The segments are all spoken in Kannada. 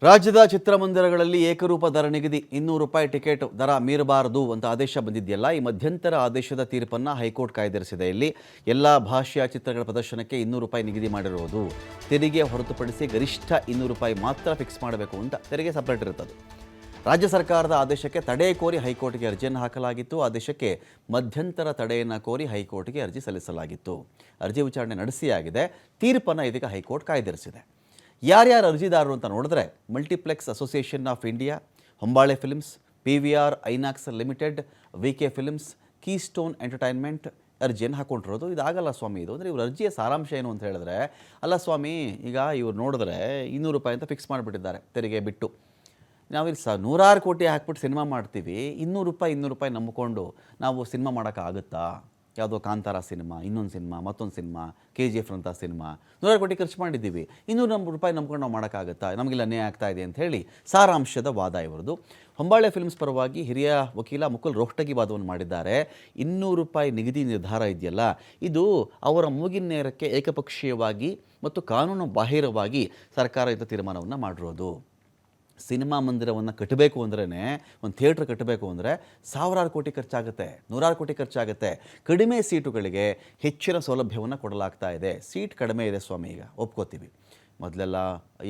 ರಾಜ್ಯದ ಚಿತ್ರಮಂದಿರಗಳಲ್ಲಿ ಏಕರೂಪ ದರ ನಿಗದಿ ₹200 ಟಿಕೆಟ್ ದರ ಮೀರಬಾರದು ಅಂತ ಆದೇಶ ಬಂದಿದೆಯಲ್ಲ. ಈ ಮಧ್ಯಂತರ ಆದೇಶದ ತೀರ್ಪನ್ನು ಹೈಕೋರ್ಟ್ ಕಾಯ್ದಿರಿಸಿದೆ. ಇಲ್ಲಿ ಎಲ್ಲ ಭಾಷೆಯ ಚಿತ್ರಗಳ ಪ್ರದರ್ಶನಕ್ಕೆ ₹200 ನಿಗದಿ ಮಾಡಿರುವುದು. ತೆರಿಗೆ ಹೊರತುಪಡಿಸಿ ಗರಿಷ್ಠ ₹200 ಮಾತ್ರ ಫಿಕ್ಸ್ ಮಾಡಬೇಕು ಅಂತ ತೆರಿಗೆ ಸಪರೇಟ್ ಇರುತ್ತದೆ. ರಾಜ್ಯ ಸರ್ಕಾರದ ಆದೇಶಕ್ಕೆ ತಡೆ ಕೋರಿ ಹೈಕೋರ್ಟ್ಗೆ ಅರ್ಜಿಯನ್ನು ಹಾಕಲಾಗಿತ್ತು. ಆದೇಶಕ್ಕೆ ಮಧ್ಯಂತರ ತಡೆಯನ್ನು ಕೋರಿ ಹೈಕೋರ್ಟ್ಗೆ ಅರ್ಜಿ ಸಲ್ಲಿಸಲಾಗಿತ್ತು. ಅರ್ಜಿ ವಿಚಾರಣೆ ನಡೆಸಿಯಾಗಿದೆ. ತೀರ್ಪನ್ನು ಇದೀಗ ಹೈಕೋರ್ಟ್ ಕಾಯ್ದಿರಿಸಿದೆ. ಯಾರ್ಯಾರು ಅರ್ಜಿದಾರರು ಅಂತ ನೋಡಿದ್ರೆ multiplex association of India, Hombale films, PVR INOX limited, VK films, keystone entertainment ಅರ್ಜಿಯನ್ನು ಹಾಕೊಂಡಿರೋದು. ಇದಾಗಲ್ಲ ಸ್ವಾಮಿ, ಇದು ಅಂದರೆ ಇವ್ರ ಅರ್ಜಿಯ ಸಾರಾಂಶ ಏನು ಅಂತ ಹೇಳಿದ್ರೆ, ಅಲ್ಲ ಸ್ವಾಮಿ, ಈಗ ಇವ್ರು ನೋಡಿದ್ರೆ ₹200 ಅಂತ ಫಿಕ್ಸ್ ಮಾಡಿಬಿಟ್ಟಿದ್ದಾರೆ ತೆರಿಗೆ ಬಿಟ್ಟು. ನಾವಿಲ್ಲಿ ನೂರಾರು ಕೋಟಿ ಹಾಕ್ಬಿಟ್ಟು ಸಿನಿಮಾ ಮಾಡ್ತೀವಿ, ₹200 ನಂಬಿಕೊಂಡು ನಾವು ಸಿನಿಮಾ ಮಾಡೋಕ್ಕಾಗುತ್ತಾ? ಯಾವುದೋ ಕಾಂತಾರ ಸಿನಿಮಾ, ಇನ್ನೊಂದು ಸಿನಿಮಾ, ಮತ್ತೊಂದು ಸಿನಿಮಾ, KGF ಅಂತ ಸಿನಿಮಾ, ನೂರಾರು ಕೋಟಿ ಖರ್ಚು ಮಾಡಿದ್ದೀವಿ, ₹200 ನಂಬ್ಕೊಂಡು ನಾವು ಮಾಡೋಕ್ಕಾಗುತ್ತಾ? ನಮಗೆಲ್ಲ ಅನ್ಯಾಯ ಆಗ್ತಾ ಇದೆ ಅಂತ ಹೇಳಿ ಸಾರಾಂಶದ ವಾದ ಇವರದು. ಹೊಂಬಾಳೆ ಫಿಲ್ಮ್ಸ್ ಪರವಾಗಿ ಹಿರಿಯ ವಕೀಲ ಮುಕುಲ್ ರೋಹ್ಟಗಿ ವಾದವನ್ನು ಮಾಡಿದ್ದಾರೆ. ₹200 ನಿಗದಿ ನಿರ್ಧಾರ ಇದೆಯಲ್ಲ, ಇದು ಅವರ ಮೂಗಿನ ನೇರಕ್ಕೆ ಏಕಪಕ್ಷೀಯವಾಗಿ ಮತ್ತು ಕಾನೂನು ಬಾಹಿರವಾಗಿ ಸರ್ಕಾರ ಇಂಥ ತೀರ್ಮಾನವನ್ನು ಮಾಡಿರೋದು. ಸಿನಿಮಾ ಮಂದಿರವನ್ನು ಕಟ್ಟಬೇಕು ಅಂದ್ರೇ, ಒಂದು ಥಿಯೇಟ್ರ್ ಕಟ್ಟಬೇಕು ಅಂದರೆ ಸಾವಿರಾರು ಕೋಟಿ ಖರ್ಚಾಗುತ್ತೆ, ನೂರಾರು ಕೋಟಿ ಖರ್ಚಾಗುತ್ತೆ. ಕಡಿಮೆ ಸೀಟುಗಳಿಗೆ ಹೆಚ್ಚಿನ ಸೌಲಭ್ಯವನ್ನು ಕೊಡಲಾಗ್ತಾ ಇದೆ. ಸೀಟ್ ಕಡಿಮೆ ಇದೆ ಸ್ವಾಮಿ, ಈಗ ಒಪ್ಕೋತೀವಿ. ಮೊದಲೆಲ್ಲ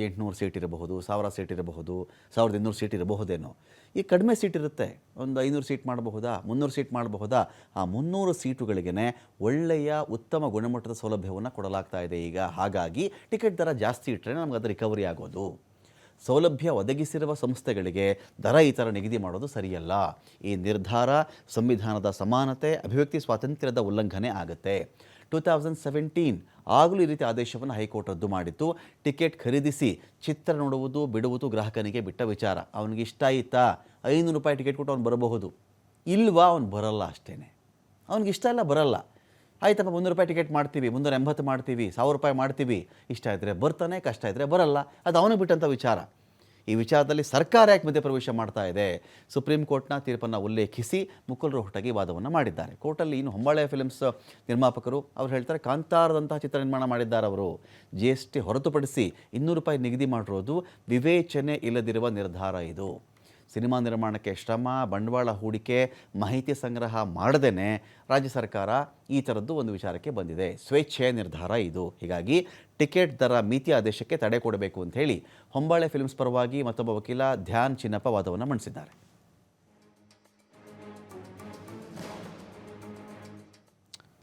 800 ಸೀಟ್ ಇರಬಹುದು, 1000 ಸೀಟ್ ಇರಬಹುದು, 1200 ಸೀಟ್ ಇರಬಹುದೇನೋ. ಈಗ ಕಡಿಮೆ ಸೀಟ್ ಇರುತ್ತೆ, ಒಂದು 500 ಸೀಟ್ ಮಾಡಬಹುದಾ, 300 ಸೀಟ್ ಮಾಡಬಹುದಾ? ಆ 300 ಸೀಟುಗಳಿಗೇ ಒಳ್ಳೆಯ ಉತ್ತಮ ಗುಣಮಟ್ಟದ ಸೌಲಭ್ಯವನ್ನು ಕೊಡಲಾಗ್ತಾ ಇದೆ ಈಗ. ಹಾಗಾಗಿ ಟಿಕೆಟ್ ದರ ಜಾಸ್ತಿ ಇಟ್ಟರೆ ನಮ್ಗೆ ಅದು ರಿಕವರಿ ಆಗೋದು. ಸೌಲಭ್ಯ ಒದಗಿಸಿರುವ ಸಂಸ್ಥೆಗಳಿಗೆ ದರ ಈ ಥರ ನಿಗದಿ ಮಾಡೋದು ಸರಿಯಲ್ಲ. ಈ ನಿರ್ಧಾರ ಸಂವಿಧಾನದ ಸಮಾನತೆ, ಅಭಿವ್ಯಕ್ತಿ ಸ್ವಾತಂತ್ರ್ಯದ ಉಲ್ಲಂಘನೆ ಆಗುತ್ತೆ. 2017 ಆಗಲೂ ಈ ರೀತಿ ಆದೇಶವನ್ನು ಹೈಕೋರ್ಟ್ ರದ್ದು ಮಾಡಿತ್ತು. ಟಿಕೆಟ್ ಖರೀದಿಸಿ ಚಿತ್ರ ನೋಡುವುದು ಬಿಡುವುದು ಗ್ರಾಹಕನಿಗೆ ಬಿಟ್ಟ ವಿಚಾರ. ಅವನಿಗೆ ಇಷ್ಟ ಆಯಿತಾ ₹500 ಟಿಕೆಟ್ ಕೊಟ್ಟು ಅವ್ನು ಬರಬಹುದು, ಇಲ್ವಾ ಅವನು ಬರಲ್ಲ ಅಷ್ಟೇ. ಅವ್ನಿಗೆ ಇಷ್ಟ ಇಲ್ಲ, ಬರಲ್ಲ. ಆಯ್ತಪ್ಪ, ₹300 ಟಿಕೆಟ್ ಮಾಡ್ತೀವಿ, ₹380 ಮಾಡ್ತೀವಿ, ₹1000 ಮಾಡ್ತೀವಿ, ಇಷ್ಟ ಇದ್ದರೆ ಬರ್ತಾನೆ, ಕಷ್ಟ ಇದ್ದರೆ ಬರಲ್ಲ. ಅದು ಅವನಿಗೆ ಬಿಟ್ಟಂಥ ವಿಚಾರ. ಈ ವಿಚಾರದಲ್ಲಿ ಸರ್ಕಾರ ಯಾಕೆ ಮಧ್ಯಪ್ರವೇಶ ಮಾಡ್ತಾ ಇದೆ? ಸುಪ್ರೀಂ ಕೋರ್ಟ್ನ ತೀರ್ಪನ್ನು ಉಲ್ಲೇಖಿಸಿ ಮುಕುಲ್ ರೋಹ್ಟಗಿ ವಾದವನ್ನು ಮಾಡಿದ್ದಾರೆ. ಕೋರ್ಟಲ್ಲಿ ಇನ್ನು ಹೊಂಬಾಳೆ ಫಿಲ್ಮ್ಸ್ ನಿರ್ಮಾಪಕರು ಅವ್ರು ಹೇಳ್ತಾರೆ, ಕಾಂತಾರದಂತಹ ಚಿತ್ರ ನಿರ್ಮಾಣ ಮಾಡಿದ್ದಾರೆ ಅವರು. GST ಹೊರತುಪಡಿಸಿ ₹200 ನಿಗದಿ ಮಾಡಿರೋದು ವಿವೇಚನೆ ಇಲ್ಲದಿರುವ ನಿರ್ಧಾರ ಇದು. ಸಿನಿಮಾ ನಿರ್ಮಾಣಕ್ಕೆ ಶ್ರಮ, ಬಂಡವಾಳ ಹೂಡಿಕೆ, ಮಾಹಿತಿ ಸಂಗ್ರಹ ಮಾಡದೇ ರಾಜ್ಯ ಸರ್ಕಾರ ಈ ಥರದ್ದು ಒಂದು ವಿಚಾರಕ್ಕೆ ಬಂದಿದೆ. ಸ್ವೇಚ್ಛೆಯ ನಿರ್ಧಾರ ಇದು. ಹೀಗಾಗಿ ಟಿಕೆಟ್ ದರ ಮಿತಿ ಆದೇಶಕ್ಕೆ ತಡೆ ಕೊಡಬೇಕು ಅಂತ ಹೇಳಿ ಹೊಂಬಾಳೆ ಫಿಲ್ಮ್ಸ್ ಪರವಾಗಿ ಮತ್ತೊಬ್ಬ ವಕೀಲ ಧ್ಯಾನ್ ಚಿನ್ನಪ್ಪ ವಾದವನ್ನು ಮಂಡಿಸಿದ್ದಾರೆ.